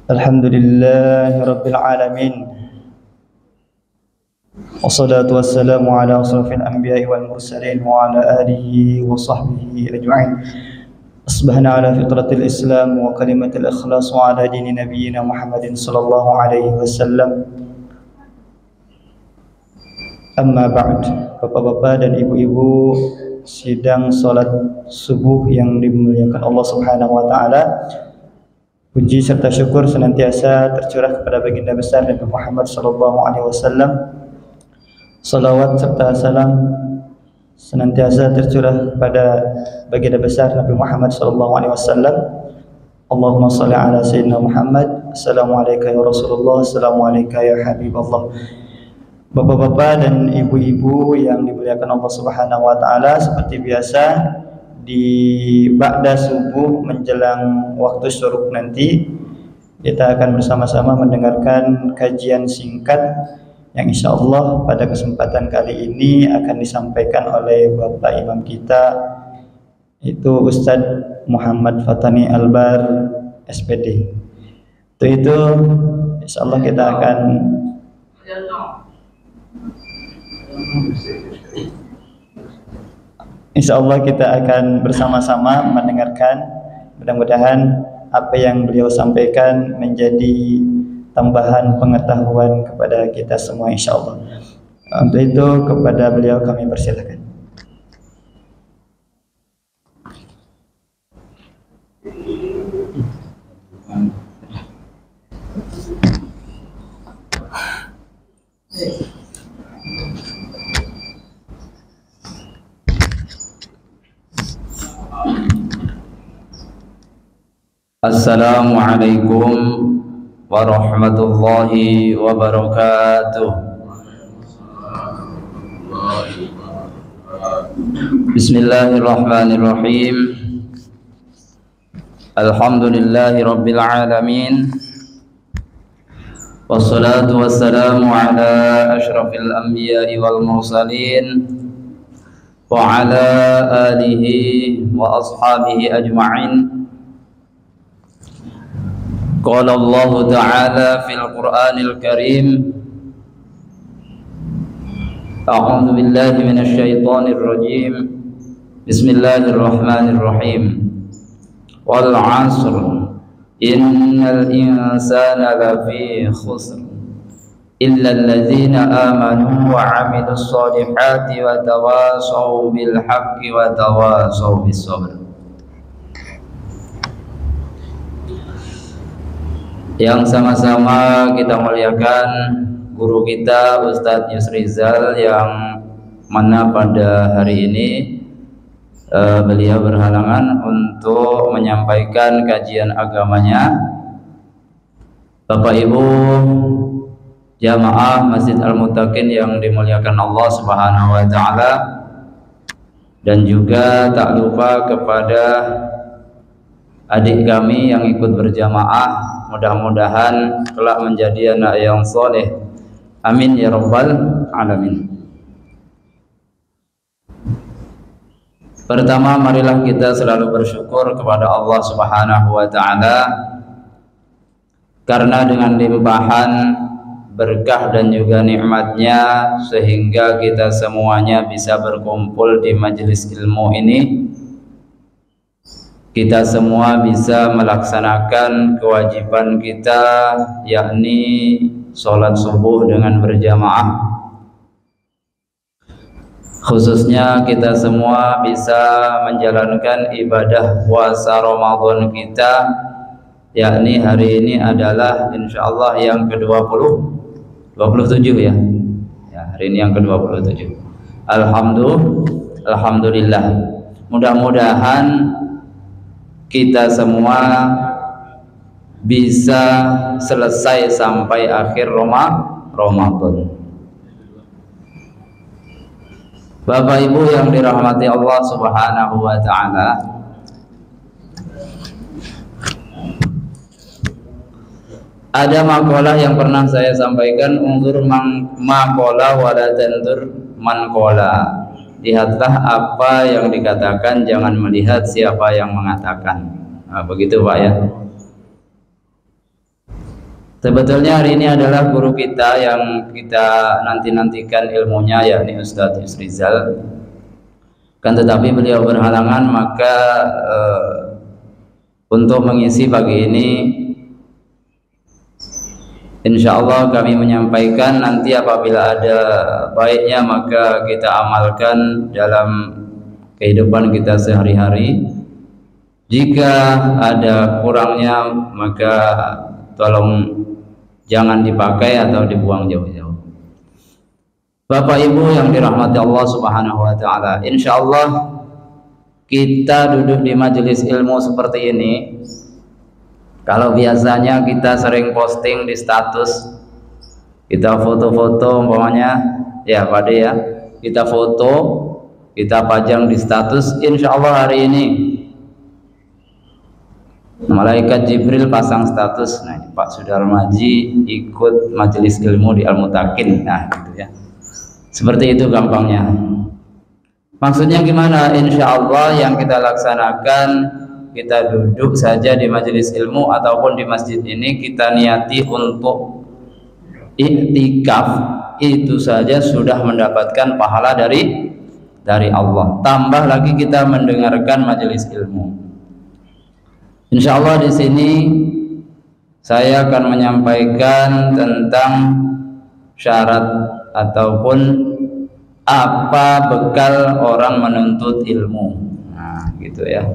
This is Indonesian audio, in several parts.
Alhamdulillahi Rabbil Alamin. Wassalatu wassalamu ala asrafil anbiya'i wal mursalin wa ala alihi wa sahbihi ajma'in. Asbahna ala fitratil Islam wa kalimatil ikhlas wa ala dini nabiyyina Muhammadin sallallahu alaihi wasallam. Amma ba'd. Bapak-bapak dan ibu-ibu sidang salat subuh yang dimuliakan Allah Subhanahu wa taala. Puji serta syukur senantiasa tercurah kepada baginda besar Nabi Muhammad sallallahu alaihi wasallam. Salawat serta salam senantiasa tercurah pada baginda besar Nabi Muhammad sallallahu alaihi wasallam. Allahumma shalli ala sayyidina Muhammad. Assalamualaikum ya Rasulullah, assalamualaikum ya Habibullah. Bapak-bapak dan ibu-ibu yang dimuliakan Allah Subhanahu wa taala, seperti biasa di ba'da subuh menjelang waktu syuruk nanti kita akan bersama-sama mendengarkan kajian singkat yang insya Allah pada kesempatan kali ini akan disampaikan oleh Bapak Imam kita, itu Ustadz Muhammad Fatani Albar SPD. Itu insya Allah kita akan bersama-sama mendengarkan. Mudah-mudahan apa yang beliau sampaikan menjadi tambahan pengetahuan kepada kita semua insyaallah. Untuk itu kepada beliau kami persilakan. Assalamualaikum warahmatullahi wabarakatuh. Bismillahirrahmanirrahim. Alhamdulillahi rabbil alamin. Wassalatu wassalamu ala asyrafil anbiya'i wal mursalin wa ala alihi wa ashabihi ajma'in. Qala Allah Ta'ala fil Qur'anil Karim. A'udzu billahi minasy syaithanir rajim. Bismillahirrahmanirrahim. Wal 'ashr innal insana lafi khusr illa alladzina amanu wa 'amilus solihati wa tawasaw bil haqqi wa tawasaw bis sabr. Yang sama-sama kita muliakan guru kita Ustadz Yusrizal, yang mana pada hari ini beliau berhalangan untuk menyampaikan kajian agamanya. Bapak Ibu jamaah Masjid Al-Muttaqin yang dimuliakan Allah Subhanahu wa taala, dan juga tak lupa kepada adik kami yang ikut berjamaah, mudah-mudahan kelak menjadi anak yang soleh. Amin ya rabbal alamin. Pertama, marilah kita selalu bersyukur kepada Allah Subhanahu wa taala, karena dengan limpahan berkah dan juga nikmatnya sehingga kita semuanya bisa berkumpul di majelis ilmu ini. Kita semua bisa melaksanakan kewajiban kita, yakni sholat subuh dengan berjamaah. Khususnya kita semua bisa menjalankan ibadah puasa Ramadan kita, yakni hari ini adalah insyaallah yang ke-27 ya. Hari ini yang ke-27. Alhamdulillah. Mudah-mudahan kita semua bisa selesai sampai akhir Ramadan. Bapak Ibu yang dirahmati Allah Subhanahu wa taala, ada makalah yang pernah saya sampaikan, unzur maqala wa la tanzur man qala. lihatlah apa yang dikatakan, jangan melihat siapa yang mengatakan. Nah, begitu Pak ya. Sebetulnya hari ini adalah guru kita yang kita nantikan ilmunya, yakni Ustadz Yusrizal. Kan tetapi beliau berhalangan, maka untuk mengisi pagi ini insya Allah kami menyampaikan. Nanti apabila ada baiknya maka kita amalkan dalam kehidupan kita sehari-hari. Jika ada kurangnya maka tolong jangan dipakai atau dibuang jauh-jauh. Bapak Ibu yang dirahmati Allah Subhanahu wa taala, insyaallah kita duduk di majelis ilmu seperti ini. Kalau biasanya kita sering posting di status, kita foto-foto umpamanya ya Pak De ya, kita foto, kita pajang di status, insyaallah hari ini Malaikat Jibril pasang status, nah Pak Sudarmaji ikut majelis ilmu di Al-Mutakin, nah gitu ya. Seperti itu gampangnya. Maksudnya gimana? Insya Allah yang kita laksanakan, kita duduk saja di majelis ilmu ataupun di masjid ini, kita niati untuk iktikaf, itu saja sudah mendapatkan pahala dari Allah. Tambah lagi kita mendengarkan majelis ilmu. Insya Allah di sini saya akan menyampaikan tentang syarat ataupun apa bekal orang menuntut ilmu. Nah, gitu ya.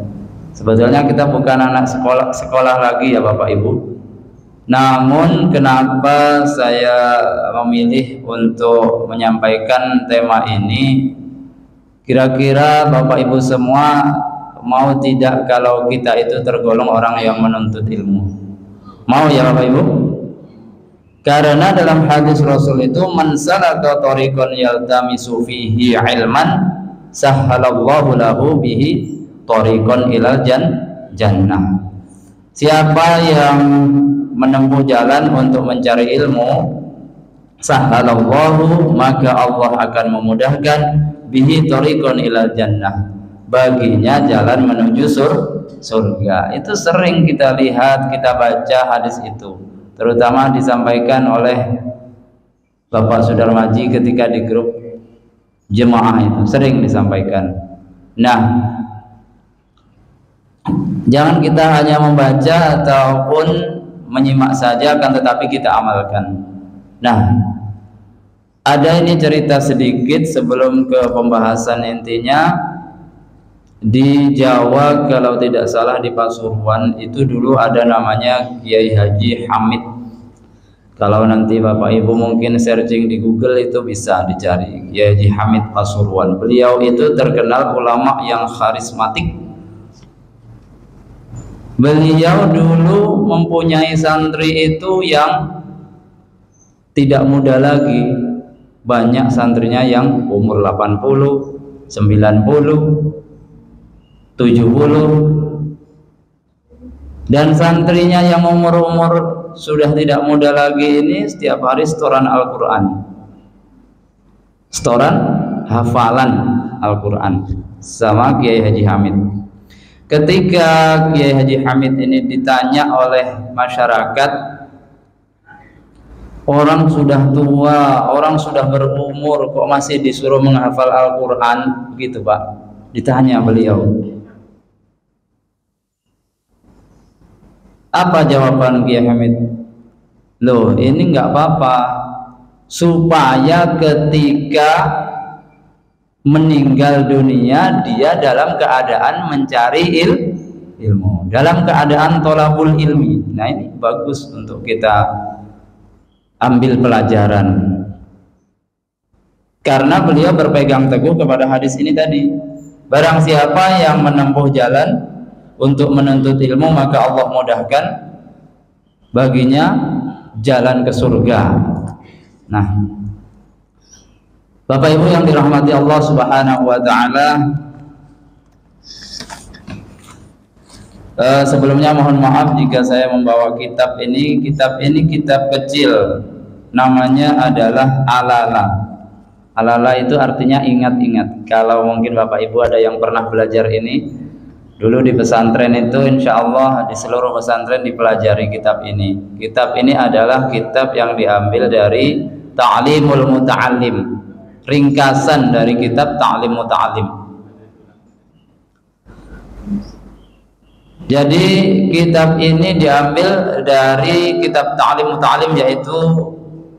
Sebetulnya kita bukan anak sekolah lagi ya Bapak Ibu. Namun kenapa saya memilih untuk menyampaikan tema ini? Kira-kira Bapak Ibu semua mau tidak kalau kita itu tergolong orang yang menuntut ilmu? Mau ya Bapak Ibu? Karena dalam hadis Rasul itu, man salaka tariqan yaltamisu fihi ilman sahhalallahu lahu bihi tariqan ilal jannah. Siapa yang menempuh jalan untuk mencari ilmu, sahhalallahu, maka Allah akan memudahkan bihi tariqan ilal jannah, baginya jalan menuju surga. Itu sering kita lihat, kita baca hadis itu, terutama disampaikan oleh Bapak Sudarmaji ketika di grup jemaah, itu sering disampaikan. Nah, jangan kita hanya membaca ataupun menyimak saja, akan tetapi kita amalkan. Nah, ada ini cerita sedikit sebelum ke pembahasan intinya. Di Jawa kalau tidak salah di Pasuruan itu dulu ada namanya Kiai Haji Hamid. Kalau nanti Bapak Ibu mungkin searching di Google itu bisa dicari Kiai Haji Hamid Pasuruan. Beliau itu terkenal ulama yang karismatik. Beliau dulu mempunyai santri itu yang tidak muda lagi. Banyak santrinya yang umur 80, 90, 70, dan santrinya yang umur sudah tidak muda lagi ini setiap hari setoran Al-Quran, setoran hafalan Al-Quran sama Kiai Haji Hamid. Ketika Kiai Haji Hamid ini ditanya oleh masyarakat, orang sudah tua, orang sudah berumur, kok masih disuruh menghafal Al-Quran gitu Pak, ditanya beliau. Apa jawaban Kiai Hamid? Loh, ini nggak apa-apa, supaya ketika meninggal dunia dia dalam keadaan mencari ilmu, dalam keadaan tholabul ilmi. Nah, ini bagus untuk kita ambil pelajaran, karena beliau berpegang teguh kepada hadis ini tadi. Barang siapa yang menempuh jalan untuk menuntut ilmu, maka Allah mudahkan baginya jalan ke surga. Nah, Bapak Ibu yang dirahmati Allah Subhanahu wa taala, sebelumnya mohon maaf jika saya membawa kitab ini kitab kecil, namanya adalah Alala. Alala itu artinya ingat-ingat. Kalau mungkin Bapak Ibu ada yang pernah belajar ini dulu di pesantren itu, insya Allah di seluruh pesantren dipelajari kitab ini. Kitab ini adalah kitab yang diambil dari Ta'limul Muta'allim, ringkasan dari kitab Ta'lim Muta'allim. Jadi kitab ini diambil dari kitab Ta'lim Muta'allim, yaitu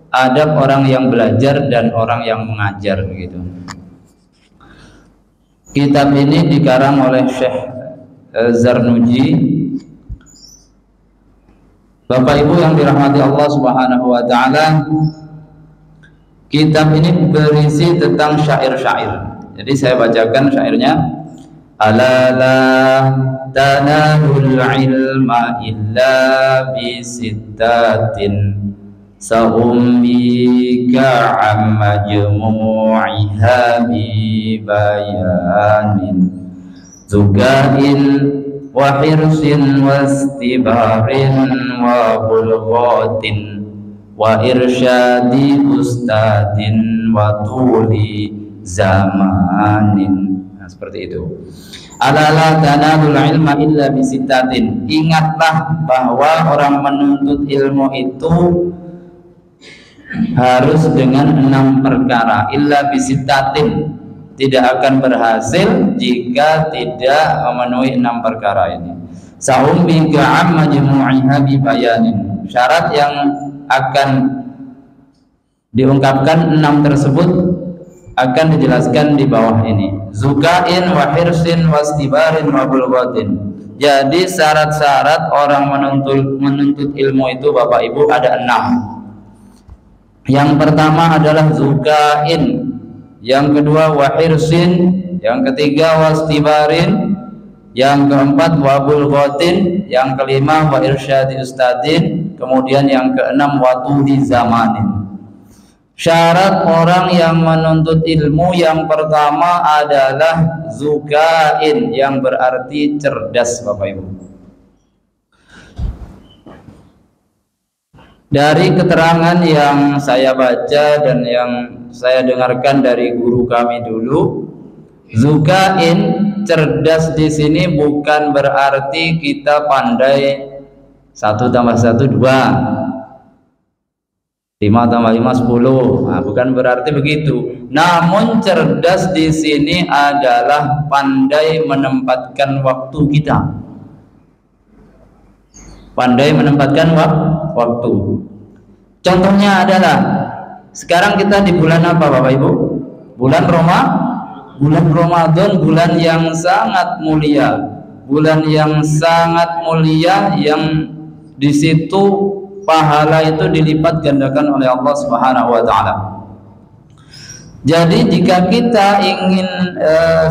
adab orang yang belajar dan orang yang mengajar begitu. Kitab ini dikarang oleh Syekh Zarnuji. Bapak Ibu yang dirahmati Allah Subhanahu wa taala, kitab ini berisi tentang syair-syair. Jadi saya bacakan syairnya. Ala la tanalul ilma illa bisittatin sa'umbika amma majmu'iha bibayanin zugain wa hirsin wastibarin wa bulghatin wa irsyadi ustadin wa tuli zamanin. Nah, seperti itu. Alala tanalul ilma illa bisittatin. Ingatlah bahwa orang menuntut ilmu itu harus dengan 6 perkara. Illa bisittatin, tidak akan berhasil jika tidak memenuhi 6 perkara ini. Sa'um bika majmu'iha bibayanin. Syarat yang akan diungkapkan 6 tersebut akan dijelaskan di bawah ini. Zukain wa hirsin wastibarin wa bulghatin. Jadi syarat-syarat orang menuntut ilmu itu Bapak Ibu ada 6. Yang pertama adalah zukain, yang kedua wahirsin, yang ketiga wastibarin, yang keempat wabul ghatin, yang kelima wa irsyadi ustadin, kemudian yang keenam watuhi zamanin. Syarat orang yang menuntut ilmu yang pertama adalah zukain, yang berarti cerdas Bapak Ibu. Dari keterangan yang saya baca dan yang saya dengarkan dari guru kami dulu, zukain, cerdas di sini bukan berarti kita pandai 1 tambah 1 2, 5 tambah 5 10. Nah, bukan berarti begitu. Namun cerdas di sini adalah pandai menempatkan waktu kita. Pandai menempatkan waktu. Contohnya adalah sekarang kita di bulan apa Bapak Ibu? Bulan Ramadan, bulan yang sangat mulia. Bulan yang sangat mulia yang di situ pahala itu dilipat gandakan oleh Allah Subhanahu wa taala. Jadi jika kita ingin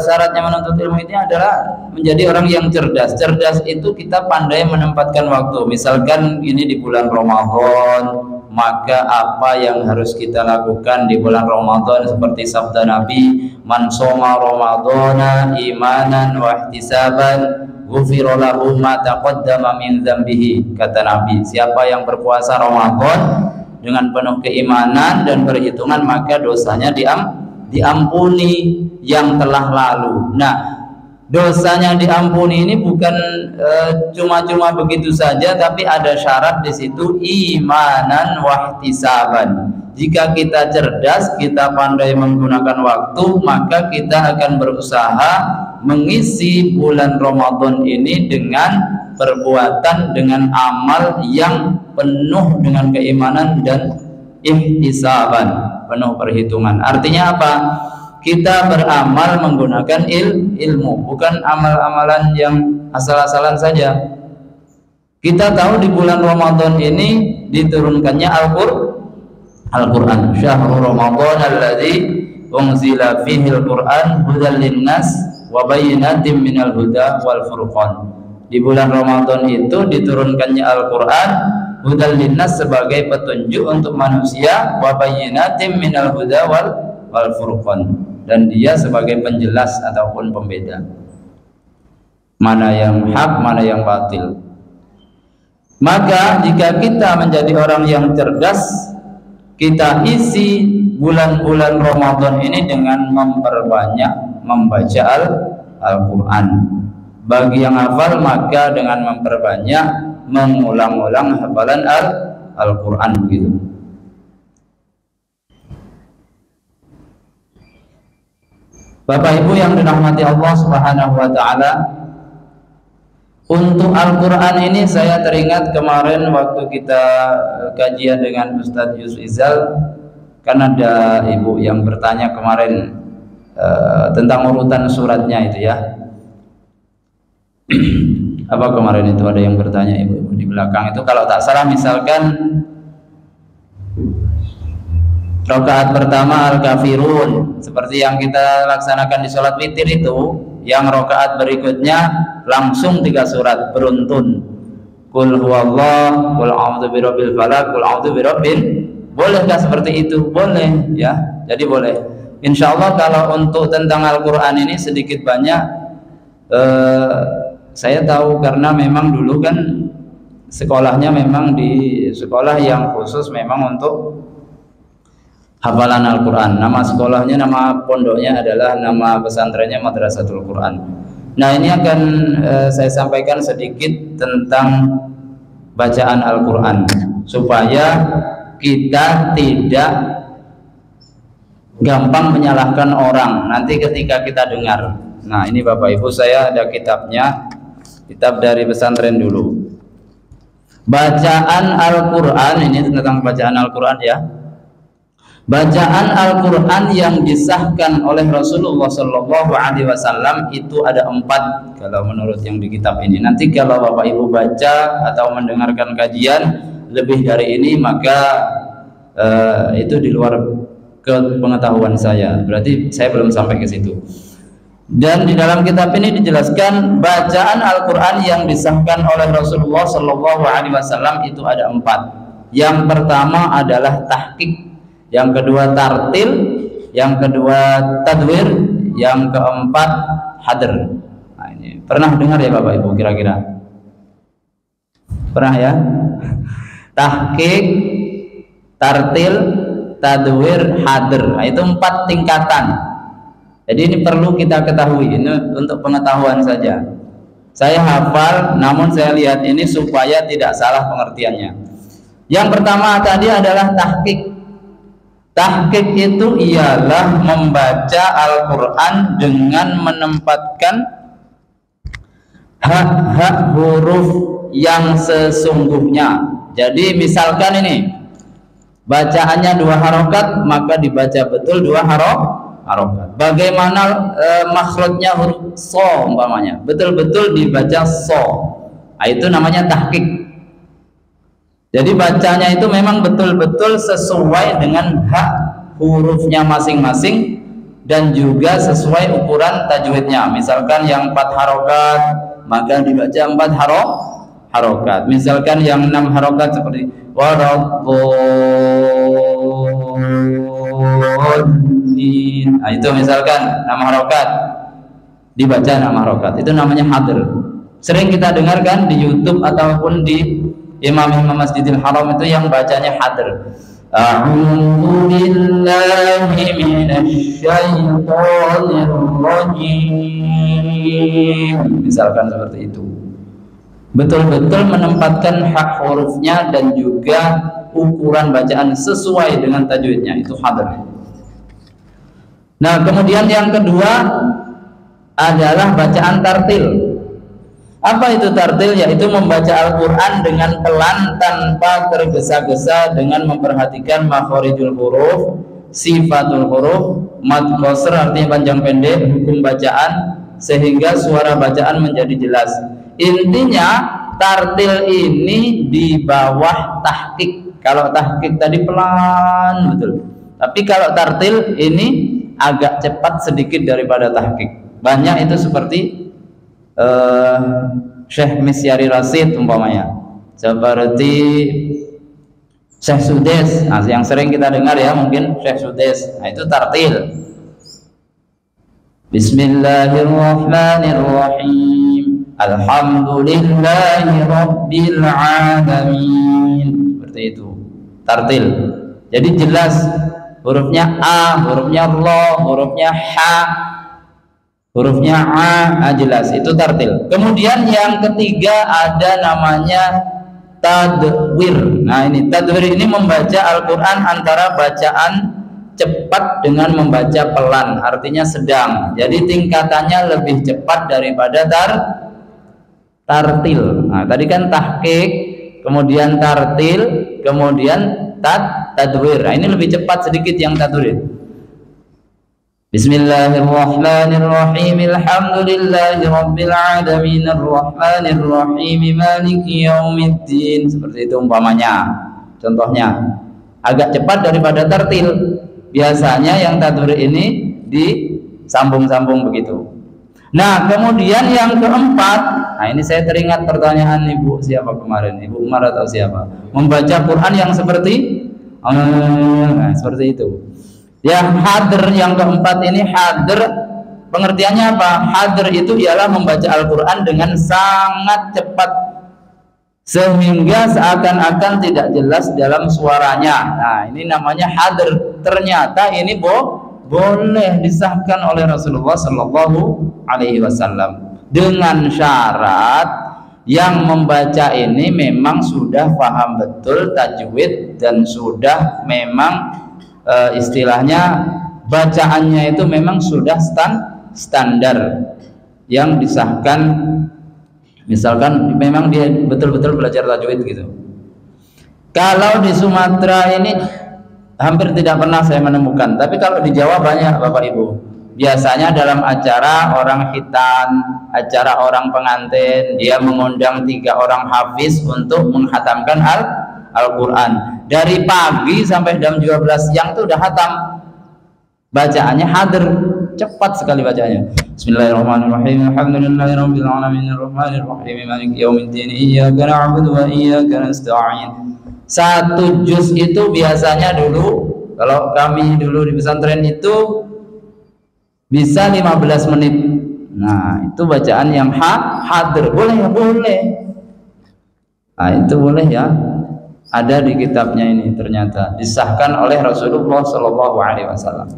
syaratnya menuntut ilmu ini adalah menjadi orang yang cerdas. Cerdas itu kita pandai menempatkan waktu. Misalkan ini di bulan Ramadan, maka apa yang harus kita lakukan di bulan Ramadan seperti sabda Nabi, man shoma ramadhana imanan wa ihtisaban ghufira lahu ma taqaddama min dzambihi. Kata Nabi, siapa yang berpuasa Ramadan dengan penuh keimanan dan perhitungan, maka dosanya diampuni yang telah lalu. Nah, dosanya diampuni ini bukan cuma-cuma begitu saja, tapi ada syarat di situ, imanan wa ihtisaban. Jika kita cerdas, kita pandai menggunakan waktu, maka kita akan berusaha mengisi bulan Ramadan ini dengan perbuatan, dengan amal yang penuh dengan keimanan dan ihtisaban, penuh perhitungan. Artinya apa? Kita beramal menggunakan ilmu, bukan amal-amalan yang asal-asalan saja. Kita tahu di bulan Ramadan ini diturunkannya Al-Qur'an. Syahrul Ramadan alladzi unzila fihi al-Qur'an hudan linnas wa bayyinatin minal huda wal furqan. Di bulan Ramadan itu diturunkannya Al-Qur'an hudan linnas sebagai petunjuk untuk manusia, wa bayyinatin minal huda wal furqan, dan dia sebagai penjelas ataupun pembeda mana yang hak, mana yang batil. Maka jika kita menjadi orang yang cerdas, kita isi bulan-bulan Ramadan ini dengan memperbanyak membaca Al-Quran. Bagi yang hafal maka dengan memperbanyak mengulang-ulang hafalan Al-Quran begitu. Bapak Ibu yang dirahmati Allah Subhanahu wa taala, untuk Al-Quran ini saya teringat kemarin waktu kita kajian dengan Ustadz Yusuf Izal, kan ada ibu yang bertanya kemarin tentang urutan suratnya itu ya. Apa kemarin itu ada yang bertanya ibu di belakang itu, kalau tak salah misalkan rakaat pertama Al-Kafirun seperti yang kita laksanakan di sholat witir itu, yang rakaat berikutnya langsung 3 surat beruntun, Qul huwallah, Qul a'udzu birabbil falaq, Qul a'udzu birabbil. Bolehkah seperti itu? Boleh ya. Jadi boleh. Insyaallah kalau untuk tentang Al-Qur'an ini sedikit banyak saya tahu karena memang dulu kan sekolahnya memang di sekolah yang khusus memang untuk hafalan Al-Quran. Nama sekolahnya, nama pondoknya adalah, nama pesantrennya Madrasatul Quran. Nah ini akan saya sampaikan sedikit tentang bacaan Al-Quran supaya kita tidak gampang menyalahkan orang nanti ketika kita dengar. Nah ini Bapak Ibu, saya ada kitabnya, kitab dari pesantren dulu. Bacaan Al-Quran, ini tentang bacaan Al-Quran ya. Bacaan Al-Quran yang disahkan oleh Rasulullah Shallallahu Alaihi Wasallam itu ada 4 kalau menurut yang di kitab ini. Nanti kalau Bapak Ibu baca atau mendengarkan kajian lebih dari ini maka itu di luar pengetahuan saya. Berarti saya belum sampai ke situ. Dan di dalam kitab ini dijelaskan bacaan Al-Quran yang disahkan oleh Rasulullah Shallallahu Alaihi Wasallam itu ada 4. Yang pertama adalah tahqiq, yang kedua tartil, yang kedua tadwir, yang keempat hadr. Nah, ini pernah dengar ya Bapak Ibu kira-kira? Pernah ya? Tahqiq, tartil, tadwir, hadr. Nah, itu 4 tingkatan. Jadi ini perlu kita ketahui, ini untuk pengetahuan saja. Saya hafal, namun saya lihat ini supaya tidak salah pengertiannya. Yang pertama tadi adalah tahqiq. Tahqiq itu ialah membaca Al-Quran dengan menempatkan hak-hak huruf yang sesungguhnya. Jadi misalkan ini bacaannya 2 harokat, maka dibaca betul 2 harokat. Bagaimana makhrajnya huruf so umpamanya, betul-betul dibaca so. Nah, itu namanya tahqiq. Jadi bacanya itu memang betul-betul sesuai dengan hak hurufnya masing-masing dan juga sesuai ukuran tajwidnya. Misalkan yang 4 harokat maka dibaca 4 harokat. Misalkan yang 6 harokat seperti waraddallin. Nah, itu misalkan 6 harokat dibaca 6 harokat. Itu namanya hadr. Sering kita dengarkan di YouTube ataupun di imam-imam Masjidil Haram itu yang bacanya hadr. A'udzu billahi minasy syaithanir rajim. Misalkan seperti itu. Betul-betul menempatkan hak hurufnya dan juga ukuran bacaan sesuai dengan tajwidnya, itu hadr. Nah, kemudian yang kedua adalah bacaan tartil. Apa itu tartil? Yaitu membaca Al-Quran dengan pelan tanpa tergesa-gesa dengan memperhatikan makhorijul huruf, sifatul huruf, mad qasr artinya panjang pendek, hukum bacaan sehingga suara bacaan menjadi jelas. Intinya tartil ini di bawah tahqiq. Kalau tahqiq tadi pelan betul, tapi kalau tartil ini agak cepat sedikit daripada tahqiq. Banyak itu seperti Syekh Misyari Rasid umpamanya, seperti Syekh Sudes, nah, yang sering kita dengar ya mungkin Syekh Sudes. Nah, itu tartil. Bismillahirrahmanirrahim. Alhamdulillahi rabbil alamin. Seperti itu tartil. Jadi jelas hurufnya A, hurufnya Ro, hurufnya H, hurufnya A, jelas itu tartil. Kemudian yang ketiga ada namanya tadwir. Nah ini tadwir ini membaca Al-Quran antara bacaan cepat dengan membaca pelan, artinya sedang. Jadi tingkatannya lebih cepat daripada tartil. Nah tadi kan tahqiq, kemudian tartil, kemudian tadwir. Nah, ini lebih cepat sedikit yang tadwir. Bismillahirrahmanirrahim. Alhamdulillahi rabbil alamin arrahmanir rahim maliki yaumiddin. Seperti itu umpamanya. Contohnya agak cepat daripada tartil. Biasanya yang tadwir ini disambung-sambung begitu. Nah, kemudian yang keempat, nah ini saya teringat pertanyaan Ibu siapa kemarin, Ibu Umar atau siapa, membaca Quran yang seperti seperti itu. Yang hadir yang keempat ini hadir, pengertiannya apa? Hadir itu ialah membaca Al-Quran dengan sangat cepat sehingga seakan-akan tidak jelas dalam suaranya. Nah ini namanya hadir. Ternyata ini boleh disahkan oleh Rasulullah Sallallahu Alaihi Wasallam dengan syarat yang membaca ini memang sudah paham betul tajwid dan sudah memang istilahnya bacaannya itu memang sudah standar yang disahkan. Misalkan memang dia betul-betul belajar tajwid gitu. Kalau di Sumatera ini hampir tidak pernah saya menemukan, tapi kalau di Jawa banyak Bapak Ibu. Biasanya dalam acara orang khitan, acara orang pengantin, dia mengundang 3 orang hafiz untuk menghatamkan Al-Quran. Dari pagi sampai jam 12 siang itu udah hatam. Bacaannya hadir, cepat sekali bacanya. Bismillahirrahmanirrahim. Alhamdulillahirabbil alamin arrahmanir rahim maliki yaumiddin iyyaka na'budu wa iyyaka nasta'in. Satu juz itu biasanya dulu, kalau kami dulu di pesantren itu bisa 15 menit. Nah, itu bacaan yang hadir. Boleh ya? Boleh. Nah, itu boleh ya. Ada di kitabnya ini ternyata disahkan oleh Rasulullah Sallallahu Alaihi Wasallam.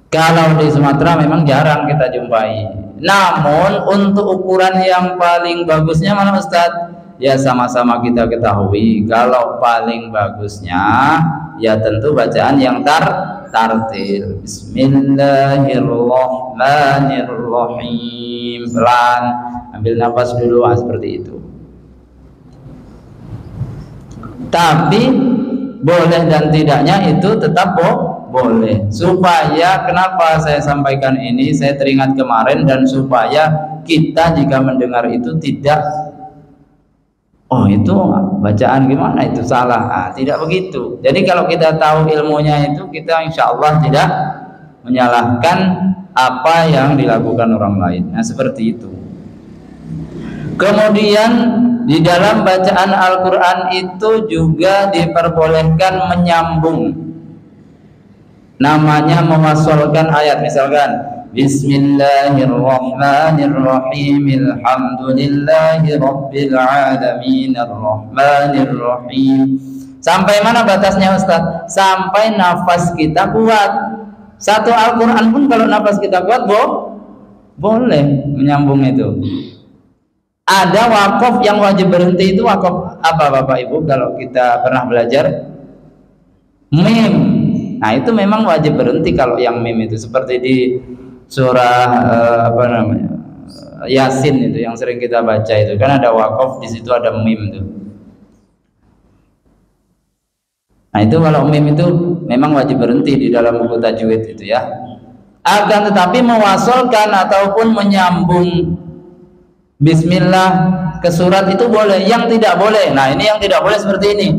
Kalau di Sumatera memang jarang kita jumpai. Namun untuk ukuran yang paling bagusnya mana Ustadz? Ya sama-sama kita ketahui. Kalau paling bagusnya ya tentu bacaan yang tartil. Bismillahirrahmanirrahim. Pelan, ambil nafas dulu seperti itu. Tapi boleh dan tidaknya itu tetap boleh. Supaya kenapa saya sampaikan ini, saya teringat kemarin, dan supaya kita jika mendengar itu tidak, oh itu bacaan gimana itu salah, tidak begitu. Jadi kalau kita tahu ilmunya itu, kita insya Allah tidak menyalahkan apa yang dilakukan orang lain. Nah seperti itu. Kemudian di dalam bacaan Al-Quran itu juga diperbolehkan menyambung, namanya mewasolkan ayat. Misalkan Bismillahirrahmanirrahim Alhamdulillahi Rabbil Alamin Ar-Rahmanir-Rahim. Sampai mana batasnya Ustaz? Sampai nafas kita kuat. Satu Al-Quran pun kalau nafas kita kuat boleh menyambung itu. Ada wakaf yang wajib berhenti, itu wakaf apa Bapak Ibu kalau kita pernah belajar? Mim. Nah itu memang wajib berhenti kalau yang mim itu, seperti di surah Yasin itu yang sering kita baca itu kan ada wakaf, di situ ada mim itu. Nah itu kalau mim itu memang wajib berhenti di dalam buku tajwid itu ya. Akan tetapi mewasolkan ataupun menyambung Bismillah ke surat itu boleh. Yang tidak boleh, nah ini yang tidak boleh seperti ini.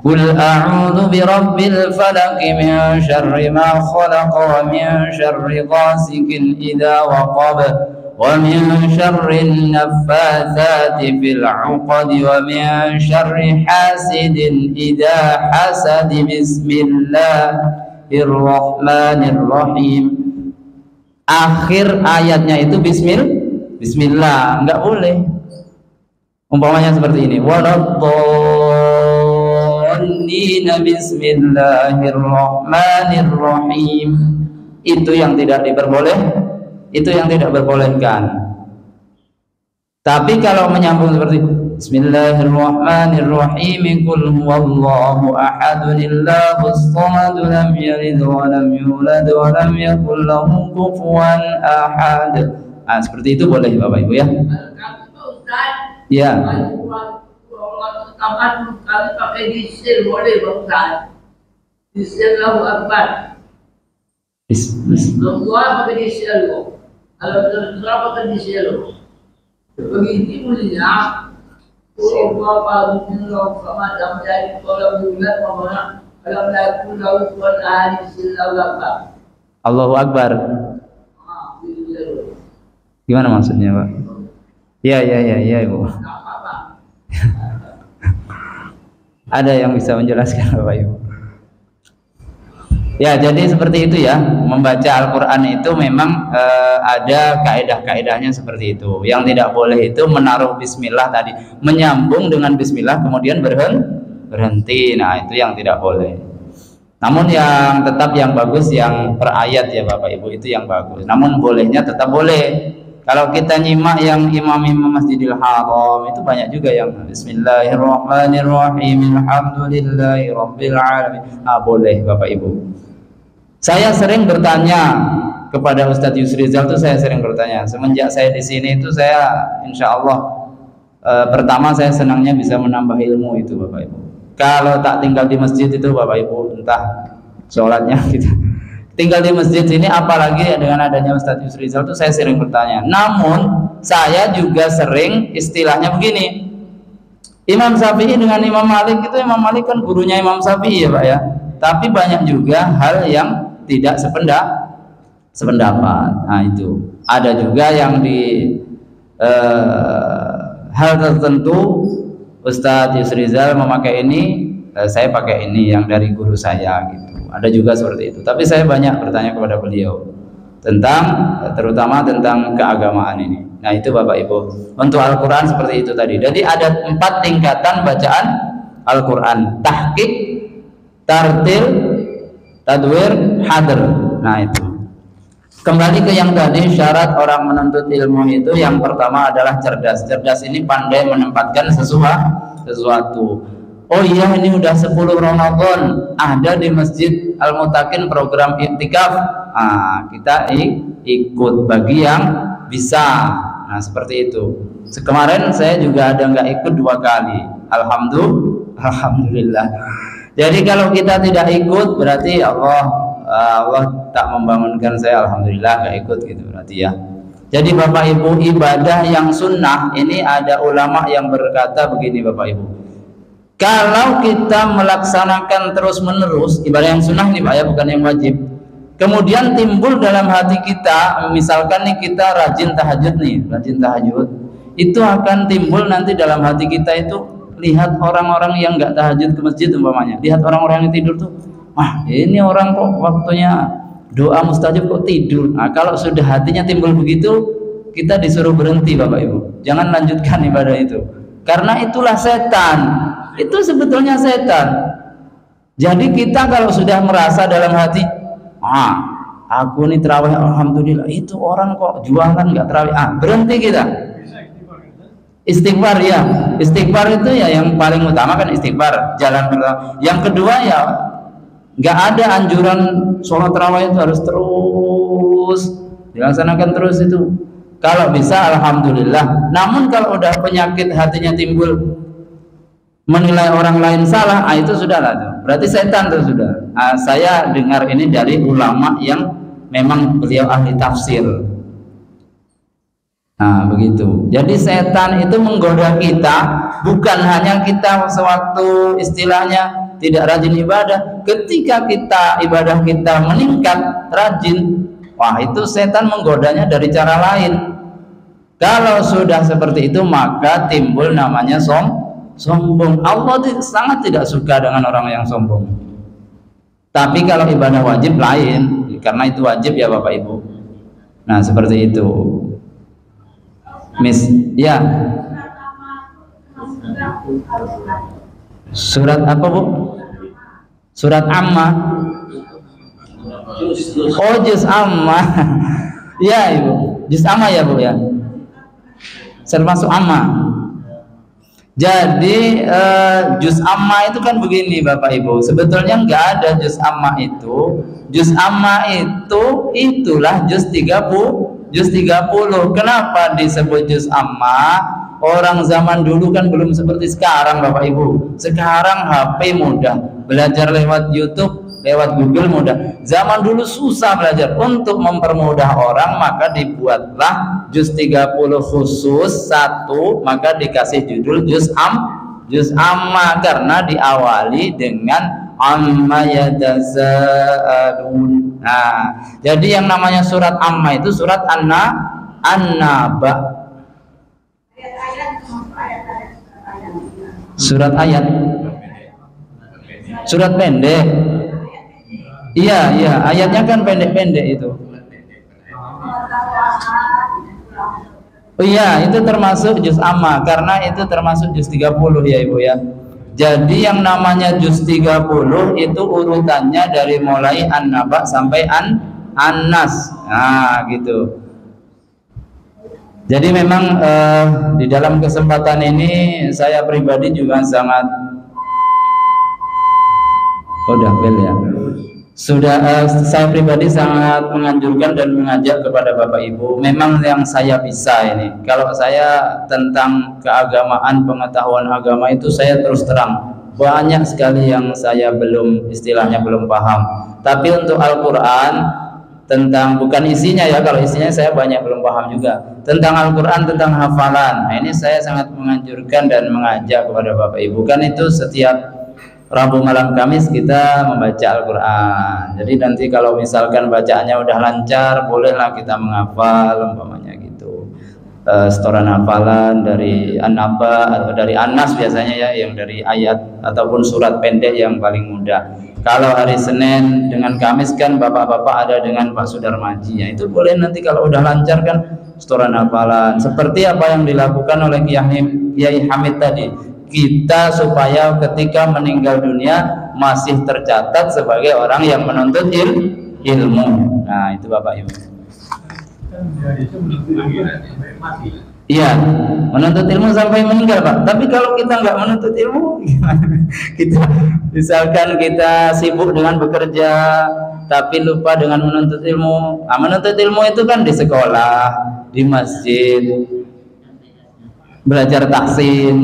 Qul a'udzu birabbil falaq min syarri ma khalaq wa min syarri ghasikin idza waqab wa min syarri naffatsati fil 'uqad wa min syarri hasidin idza hasad. Bismillahirrahmanirrahim. Akhir ayatnya itu bismillah, enggak boleh. Umpamanya seperti ini, waladhdallin. khairina bismillahirrahmanirrahim. Itu yang tidak diperbolehkan. Tapi kalau menyambung seperti Bismillahirrahmanirrahim, Qul huwallahu ahadun Allahus samad, lam yalid wa lam yulad wa lam yakul lahu kufuwan ahad. Nah, seperti itu boleh Bapak Ibu ya. Ya. Kali pakai disil boleh Bang Ustaz. Disil Allahu Akbar. Doa pakai disil lo. Kalau doa pakai disil lo. Begini mulia. Allah Ta'ala sama dalam dari kalau bulan mana kalau laku lalu buat hari Allahu Akbar. Allahu Akbar. Gimana maksudnya Pak? Ya Ibu. Ada yang bisa menjelaskan Bapak Ibu? Ya, jadi seperti itu ya. Membaca Al-Quran itu memang ada kaidah-kaidahnya seperti itu. Yang tidak boleh itu menaruh bismillah tadi, menyambung dengan bismillah kemudian berhenti. Nah, itu yang tidak boleh. Namun yang tetap yang bagus yang per ayat ya Bapak Ibu, itu yang bagus. Namun bolehnya tetap boleh. Kalau kita nyimak yang imam-imam Masjidil Haram itu banyak juga yang Bismillahirrahmanirrahim, alhamdulillahi rabbil alamin. Nah, boleh Bapak Ibu. Saya sering bertanya kepada Ustadz Yusrizal itu, saya sering bertanya. Semenjak saya di sini itu saya insya Allah pertama saya senangnya bisa menambah ilmu itu Bapak Ibu. Kalau tak tinggal di masjid itu Bapak Ibu, entah sholatnya kita tinggal di masjid sini, apalagi dengan adanya Ustadz Yusrizal itu saya sering bertanya. Namun saya juga sering istilahnya begini, Imam Syafi'i dengan Imam Malik itu, Imam Malik kan gurunya Imam Syafi'i ya Pak ya. Tapi banyak juga hal yang tidak sependapat. Nah itu ada juga yang di hal tertentu Ustadz Yusrizal memakai ini, saya pakai ini yang dari guru saya gitu. Ada juga seperti itu. Tapi saya banyak bertanya kepada beliau tentang terutama tentang keagamaan ini. Nah itu Bapak Ibu. Untuk Al-Quran seperti itu tadi. Jadi ada 4 tingkatan bacaan Al-Quran: tahqiq, tartil, tadwir, hadr. Nah itu. Kembali ke yang tadi, syarat orang menuntut ilmu itu yang pertama adalah cerdas. Cerdas ini pandai menempatkan sesuatu. Oh iya, ini udah 10 Ramadan, ada di Masjid Al-Mutakin program iktikaf. Nah, kita ikut bagi yang bisa. Nah, seperti itu. Kemarin saya juga ada nggak ikut 2 kali. Alhamdulillah. Jadi kalau kita tidak ikut berarti Allah tak membangunkan saya, alhamdulillah nggak ikut gitu berarti ya. Jadi Bapak Ibu, ibadah yang sunnah ini ada ulama yang berkata begini Bapak Ibu. Kalau kita melaksanakan terus menerus ibadah yang sunnah ini Pak ya, bukan yang wajib. Kemudian timbul dalam hati kita, misalkan nih kita rajin tahajud, itu akan timbul nanti dalam hati kita itu, lihat orang-orang yang nggak tahajud ke masjid umpamanya, lihat orang-orang yang tidur tuh, wah ini orang kok waktunya doa mustajab kok tidur. Nah kalau sudah hatinya timbul begitu, kita disuruh berhenti Bapak Ibu, jangan lanjutkan ibadah itu, karena itulah setan. Itu sebetulnya setan. Jadi kita kalau sudah merasa dalam hati, aku ini terawih alhamdulillah, itu orang kok jualan nggak terawih, berhenti kita. Istighfar ya, istighfar itu ya yang paling utama kan istighfar, jalan pertama. Yang kedua ya nggak ada anjuran sholat terawih itu harus terus dilaksanakan terus itu. Kalau bisa alhamdulillah. Namun kalau udah penyakit hatinya timbul, menilai orang lain salah, itu sudahlah tuh. Berarti setan tuh sudah. Saya dengar ini dari ulama yang memang beliau ahli tafsir. Nah begitu. Jadi setan itu menggoda kita, bukan hanya kita sewaktu istilahnya tidak rajin ibadah. Ketika kita ibadah kita meningkat, rajin, wah itu setan menggodanya dari cara lain. Kalau sudah seperti itu maka timbul namanya sombong. Allah sangat tidak suka dengan orang yang sombong. Tapi kalau ibadah wajib lain, karena itu wajib ya Bapak Ibu. Nah seperti itu. Ya. Surat apa Bu? Surat Amma. Oh, juz Amma. Ya Ibu, juz Amma ya Bu ya. Termasuk Amma. Jadi juz Amma itu kan begini Bapak Ibu. Sebetulnya nggak ada juz Amma itu. Juz Amma itu itulah juz 30. Juz 30. Kenapa disebut juz Amma? Orang zaman dulu kan belum seperti sekarang Bapak Ibu. Sekarang HP mudah, belajar lewat YouTube, lewat Google mudah. Zaman dulu susah belajar. Untuk mempermudah orang maka dibuatlah juz 30 khusus satu, maka dikasih judul juz Amma karena diawali dengan amma yatasaalun. Nah, jadi yang namanya surat Amma itu surat An-Naba. Surat ayat. Surat pendek. Iya, ayatnya kan pendek-pendek itu. Oh iya, itu termasuk juz Amma karena itu termasuk juz 30 ya Ibu ya. Jadi yang namanya juz 30 itu urutannya dari mulai An-Naba sampai An-Nas. Nah, gitu. Jadi memang di dalam kesempatan ini saya pribadi juga sangat bel ya. Saya pribadi sangat menganjurkan dan mengajak kepada Bapak Ibu. Memang yang saya bisa ini, kalau saya tentang keagamaan, pengetahuan agama itu saya terus terang banyak sekali yang saya belum paham. Tapi untuk Al-Quran tentang bukan isinya ya, kalau isinya saya banyak belum paham juga. Tentang Al-Quran, tentang hafalan, nah ini saya sangat menganjurkan dan mengajak kepada Bapak Ibu. Kan itu setiap Rabu malam Kamis kita membaca Al-Quran. Jadi nanti kalau misalkan bacaannya udah lancar, bolehlah kita menghafal umpamanya gitu. Setoran hafalan dari An-Naba atau dari An-Nas biasanya ya, yang dari ayat ataupun surat pendek yang paling mudah. Kalau hari Senin dengan Kamis kan bapak-bapak ada dengan Pak Sudarmaji ya, itu boleh nanti kalau udah lancar kan setoran hafalan seperti apa yang dilakukan oleh Kiai Hamid tadi. Kita supaya ketika meninggal dunia masih tercatat sebagai orang yang menuntut ilmu. Nah itu Bapak Ibu. Iya, menuntut ilmu sampai meninggal Pak. Tapi kalau kita nggak menuntut ilmu, gimana? Misalkan kita sibuk dengan bekerja, tapi lupa dengan menuntut ilmu. Nah, menuntut ilmu itu kan di sekolah, di masjid, belajar tahsin.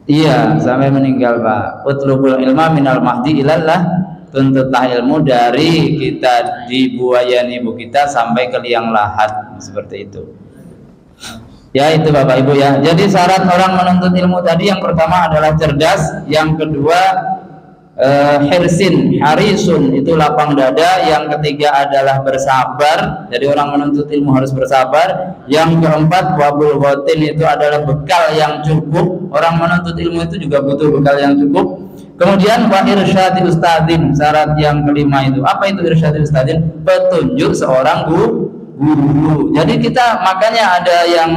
Iya, sampai meninggal Pak. Utlubul ilma minal mahdi ilallah. Tuntutlah ilmu dari kita di buayan ibu kita sampai ke liang lahat, seperti itu. Ya itu Bapak Ibu ya. Jadi syarat orang menuntut ilmu tadi yang pertama adalah cerdas, yang kedua harisun itu lapang dada, yang ketiga adalah bersabar. Jadi orang menuntut ilmu harus bersabar. Yang keempat wabul ghatin itu adalah bekal yang cukup. Orang menuntut ilmu itu juga butuh bekal yang cukup. Kemudian wa irsyadi ustadzin, syarat yang kelima itu. Apa itu irsyadi ustadzin? Petunjuk seorang guru. Jadi kita makanya ada yang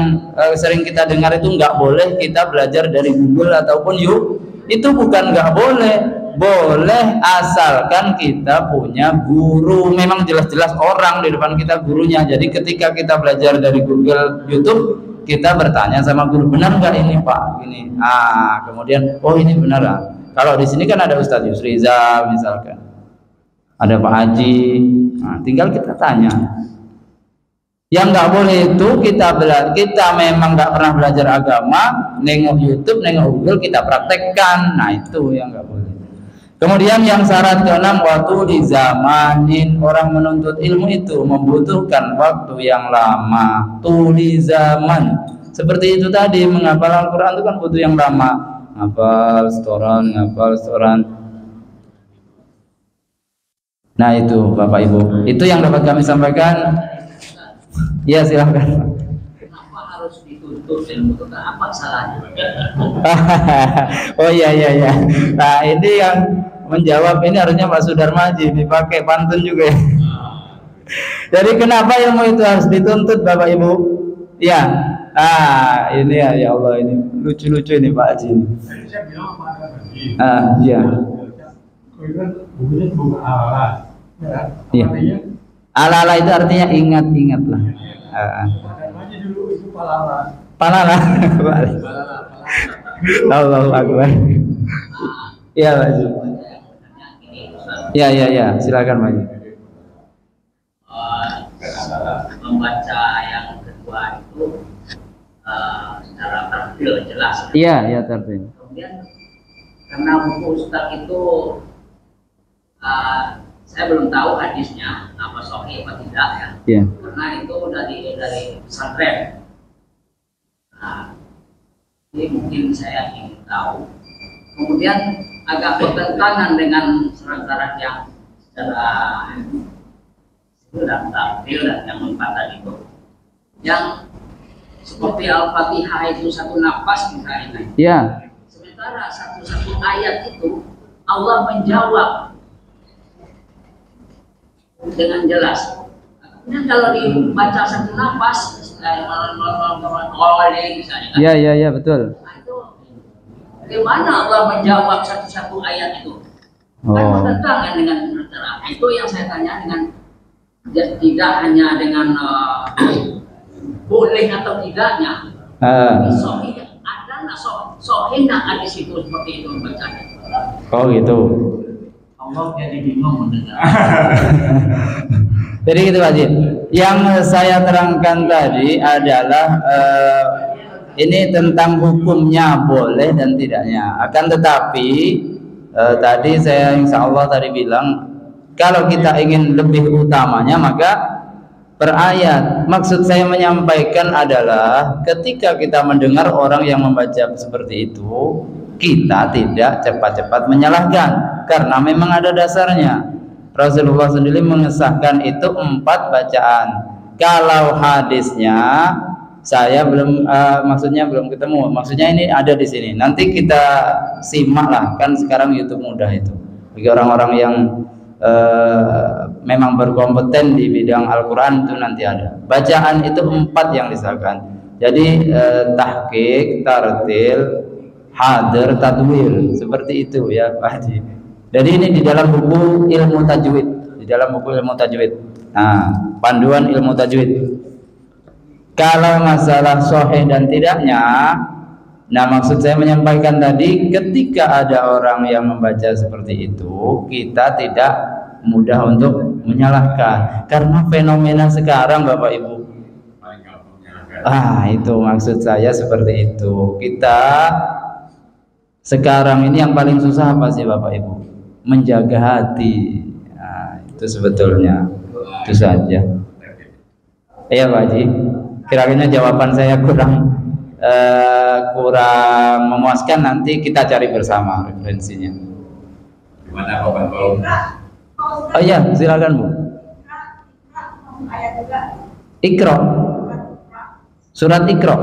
sering kita dengar itu nggak boleh kita belajar dari Google ataupun YouTube. Itu bukan nggak boleh, boleh asalkan kita punya guru. Memang jelas-jelas orang di depan kita gurunya. Jadi ketika kita belajar dari Google, YouTube, kita bertanya sama guru, benar nggak ini Pak? Ini. Kemudian oh ini benar lah. Kalau di sini kan ada Ustadz Yusrizal misalkan, ada Pak Haji, tinggal kita tanya. Yang nggak boleh itu kita memang nggak pernah belajar agama, nengok YouTube, nengok Google, kita praktekkan. Nah itu yang nggak boleh. Kemudian yang syarat ke-6 waktu di zamanin, orang menuntut ilmu itu membutuhkan waktu yang lama. Tuli zaman. Seperti itu tadi, menghafal Al-Quran itu kan butuh yang lama. Ngapal setoran. Nah itu Bapak Ibu, itu yang dapat kami sampaikan. Ya silakan. Kenapa harus dituntut ilmu? Apa salahnya? Oh iya. Nah ini yang menjawab ini harusnya Pak Sudarmaji, dipakai pantun juga ya. Jadi kenapa ilmu itu harus dituntut Bapak Ibu? Ya, Ini ya Allah, ini lucu-lucu ini Pak Haji. Saya bilang pada tadi. Iya. Bukunya buku ala. Iya. Ala-ala itu artinya ingat-ingatlah. Namanya dulu itu palala. Palala. Allahu Akbar. Iya Pak Haji. Ya, silakan Pak Haji. Membaca yang kedua itu secara tertil jelas. Iya, tertil. Kemudian karena buku Ustaz itu saya belum tahu hadisnya apa sahih apa tidak ya. Iya. Karena itu dari pesantren. Ini mungkin saya ingin tahu. Kemudian agak bertentangan dengan syarat-syarat yang secara itu dan tampil dan yang empat tadi itu. Yang seperti Al-Fatihah itu satu nafas misalnya. Iya. Sementara satu ayat itu Allah menjawab dengan jelas. Kemudian kalau dibaca satu nafas, misalnya. Iya, betul. Nah, itu bagaimana Allah menjawab satu ayat itu? Kan bertentangan dengan cara. Itu yang saya tanya dengan tidak hanya dengan boleh atau tidaknya. Sohih ada nggak sohih nggak hadis itu seperti itu membacanya? Oh gitu. Allah jadi bingung mendengar. Jadi gitu Pak Haji. Yang saya terangkan tadi adalah ini tentang hukumnya boleh dan tidaknya. Akan tetapi tadi saya insya Allah tadi bilang kalau kita ingin lebih utamanya maka per ayat. Maksud saya menyampaikan adalah ketika kita mendengar orang yang membaca seperti itu, kita tidak cepat-cepat menyalahkan karena memang ada dasarnya. Rasulullah sendiri mengesahkan itu 4 bacaan. Kalau hadisnya saya belum maksudnya belum ketemu. Maksudnya ini ada di sini. Nanti kita simak lah, kan sekarang YouTube mudah itu. Bagi orang-orang yang memang berkompeten di bidang Al-Quran itu nanti ada. Bacaan itu 4 yang disahkan. Jadi tahqiq, tartil, hadir, tadwil, seperti itu ya Pak Haji. Jadi ini di dalam buku ilmu tajwid, Nah, panduan ilmu tajwid. Kalau masalah sahih dan tidaknya, nah maksud saya menyampaikan tadi, ketika ada orang yang membaca seperti itu, kita tidak mudah untuk menyalahkan karena fenomena sekarang Bapak Ibu. Itu maksud saya seperti itu. Kita sekarang ini yang paling susah apa sih Bapak Ibu? Menjaga hati. Nah, itu sebetulnya itu saja. Iya Pak Haji. Kira-kira jawaban saya kurang memuaskan, nanti kita cari bersama referensinya. Gimana Bapak Bau? Oh iya, silakan Bu. Iqra. Surat Iqra.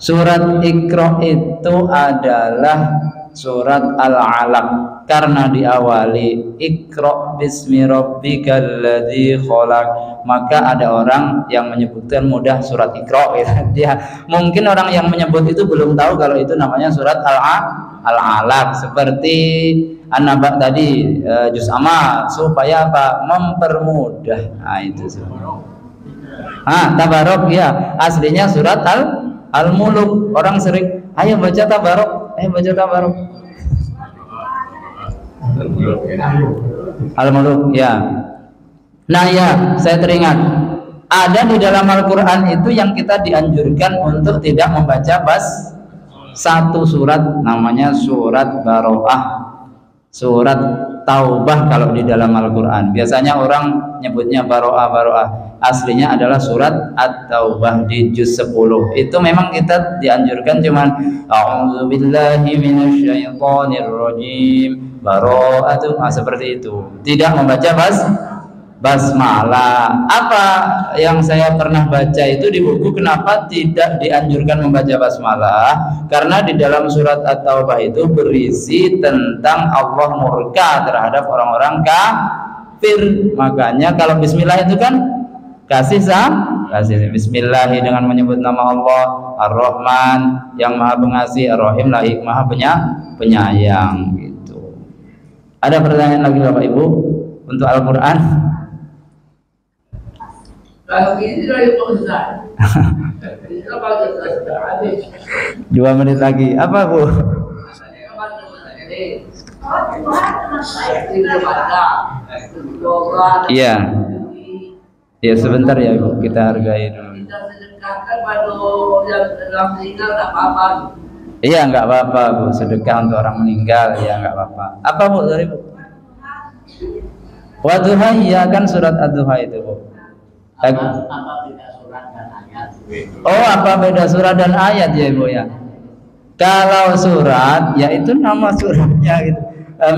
Surat Iqra itu adalah surat Al-Alaq karena diawali Iqra bismi rabbikal ladzi khalaq, maka ada orang yang menyebutkan mudah surat Iqra gitu. Dia mungkin orang yang menyebut itu belum tahu kalau itu namanya surat Al-Alaq, seperti An-Naba tadi, juz amma, supaya apa? Mempermudah. Nah itu Tabarok ya, aslinya surat Al-Muluk. Orang sering ayo baca Tabarok, Al-Muluk ya. Nah ya, saya teringat ada di dalam Al-Quran itu yang kita dianjurkan untuk tidak membaca satu surat, namanya surat Baro'ah, surat Taubah kalau di dalam Al-Quran. Biasanya orang nyebutnya Baro'ah, aslinya adalah surat At-Taubah di juz 10. Itu memang kita dianjurkan cuman a'udzubillahi minasyaitonirrajim, Baro'atu, seperti itu. Tidak membaca basmalah. Apa yang saya pernah baca itu di buku, kenapa tidak dianjurkan membaca basmalah? Karena di dalam surat At-Taubah itu berisi tentang Allah murka terhadap orang-orang kafir. Makanya kalau bismillah itu kan kasih Bismillah dengan menyebut nama Allah. Ar-Rahman yang Maha Pengasih, Ar-Rahim lagi Maha Penyayang gitu. Ada pertanyaan lagi Bapak Ibu untuk Al-Qur'an? Kalau ini dari Pak Ustaz. Itu Pak Ustaz habis. 2 menit lagi. Apa Bu? Iya. Ya sebentar ya Bu, kita hargai dulu. Kita sedekahkan pada yang telah meninggal tak apa-apa. Iya nggak apa-apa Bu, sedekah untuk orang meninggal ya nggak apa-apa. Apa Bu dari Bu? Wadduha iya kan surat Ad-Duha itu Bu. Apa beda surat dan ayat? Oh apa beda surat dan ayat ya Ibu ya? Kalau surat ya itu nama suratnya gitu.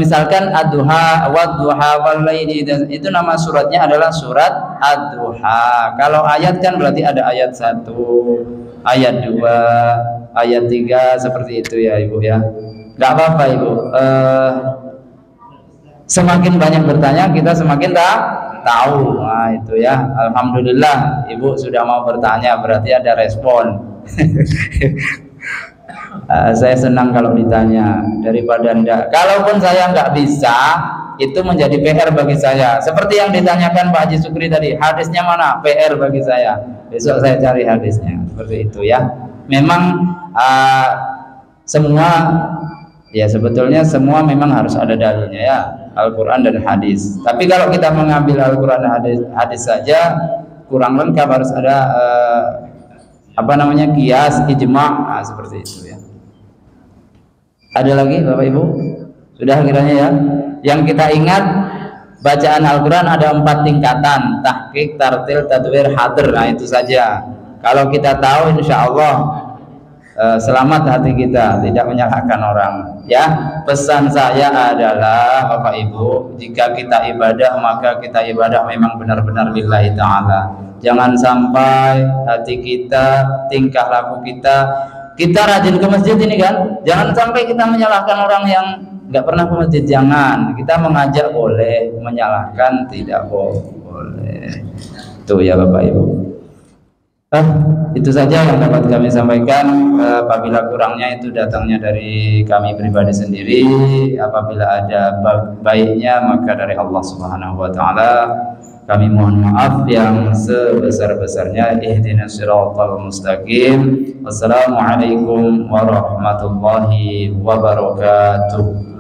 Misalkan Ad-Duha, Wadduha, Wal-Laili, itu nama suratnya adalah surat Ad-Duha. Kalau ayat kan berarti ada ayat 1, ayat 2, ayat 3 seperti itu ya Ibu ya. Nggak apa-apa Ibu. Semakin banyak bertanya kita semakin tahu. Nah itu ya. Alhamdulillah Ibu sudah mau bertanya berarti ada respon. Saya senang kalau ditanya daripada enggak. Kalaupun saya nggak bisa, itu menjadi PR bagi saya. Seperti yang ditanyakan Pak Haji Sukri tadi, hadisnya mana? PR bagi saya. Besok saya cari hadisnya. Seperti itu ya. Memang semua ya sebetulnya semua memang harus ada dalilnya ya, Al-Quran dan hadis. Tapi kalau kita mengambil Al-Quran dan hadis saja kurang lengkap, harus ada kias, ijma, seperti itu ya. Ada lagi Bapak Ibu? Sudah kiranya ya. Yang kita ingat bacaan Al-Quran ada 4 tingkatan: tahqiq, tartil, tadwir, hadir. Nah itu saja. Kalau kita tahu insya Allah selamat hati kita, tidak menyalahkan orang ya. Pesan saya adalah Bapak Ibu, jika kita ibadah maka kita ibadah memang benar-benar lillahi ta'ala. Jangan sampai hati kita, tingkah laku kita rajin ke masjid ini kan, jangan sampai kita menyalahkan orang yang nggak pernah ke masjid. Jangan, kita mengajak boleh, menyalahkan tidak boleh. Itu ya Bapak Ibu. Itu saja yang dapat kami sampaikan. Apabila kurangnya itu datangnya dari kami pribadi sendiri, apabila ada baiknya maka dari Allah Subhanahu wa taala. Kami mohon maaf yang sebesar-besarnya. Ihdinas siratal mustaqim. Wassalamualaikum warahmatullahi wabarakatuh.